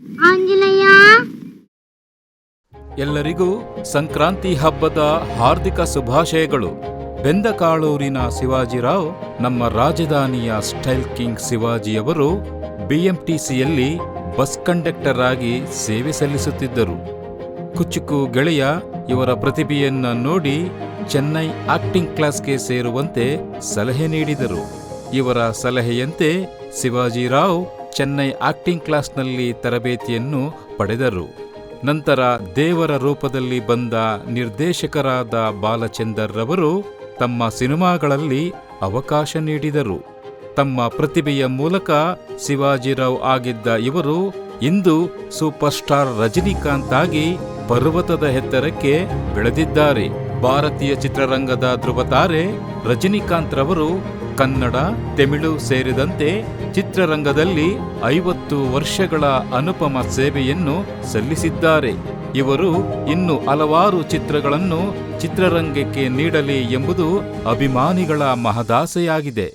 ಆಂಜನೇಯ. ಎಲ್ಲರಿಗೂ ಸಂಕ್ರಾಂತಿ ಹಬ್ಬದ ಹಾರ್ದಿಕ ಶುಭಾಶಯಗಳು. ಬೆಂದಕಾಳೂರಿನ ಶಿವಾಜಿರಾವ್ ನಮ್ಮ ರಾಜಧಾನಿಯ ಸ್ಟೈಲ್ ಕಿಂಗ್ ಶಿವಾಜಿಯವರು ಬಿಎಂಟಿಸಿಯಲ್ಲಿ ಬಸ್ ಕಂಡಕ್ಟರ್ ಆಗಿ ಸೇವೆ ಸಲ್ಲಿಸುತ್ತಿದ್ದರು. ಕುಚುಕು ಗೆಳೆಯ ಇವರ ಪ್ರತಿಭೆಯನ್ನ ನೋಡಿ ಚೆನ್ನೈ ಆಕ್ಟಿಂಗ್ ಕ್ಲಾಸ್ಗೆ ಸೇರುವಂತೆ ಸಲಹೆ ನೀಡಿದರು. ಇವರ ಸಲಹೆಯಂತೆ ಶಿವಾಜಿರಾವ್ ಚೆನ್ನೈ ಆಕ್ಟಿಂಗ್ ಕ್ಲಾಸ್ನಲ್ಲಿ ತರಬೇತಿಯನ್ನು ಪಡೆದರು. ನಂತರ ದೇವರ ರೂಪದಲ್ಲಿ ಬಂದ ನಿರ್ದೇಶಕರಾದ ಬಾಲಚಂದರ್ ರವರು ತಮ್ಮ ಸಿನಿಮಾಗಳಲ್ಲಿ ಅವಕಾಶ ನೀಡಿದರು. ತಮ್ಮ ಪ್ರತಿಭೆಯ ಮೂಲಕ ಶಿವಾಜಿರಾವ್ ಆಗಿದ್ದ ಇವರು ಇಂದು ಸೂಪರ್ ಸ್ಟಾರ್ ರಜನಿಕಾಂತ್ ಆಗಿ ಪರ್ವತದ ಎತ್ತರಕ್ಕೆ ಬೆಳೆದಿದ್ದಾರೆ. ಭಾರತೀಯ ಚಿತ್ರರಂಗದ ಧ್ರುವತಾರೆ ರಜನಿಕಾಂತ್ ರವರು ಕನ್ನಡ, ತಮಿಳು ಸೇರಿದಂತೆ ಚಿತ್ರರಂಗದಲ್ಲಿ 50 ವರ್ಷಗಳ ಅನುಪಮ ಸೇವೆಯನ್ನು ಸಲ್ಲಿಸಿದ್ದಾರೆ. ಇವರು ಇನ್ನು ಹಲವಾರು ಚಿತ್ರಗಳನ್ನು ಚಿತ್ರರಂಗಕ್ಕೆ ನೀಡಲಿ ಎಂಬುದು ಅಭಿಮಾನಿಗಳ ಮಹದಾಸೆಯಾಗಿದೆ.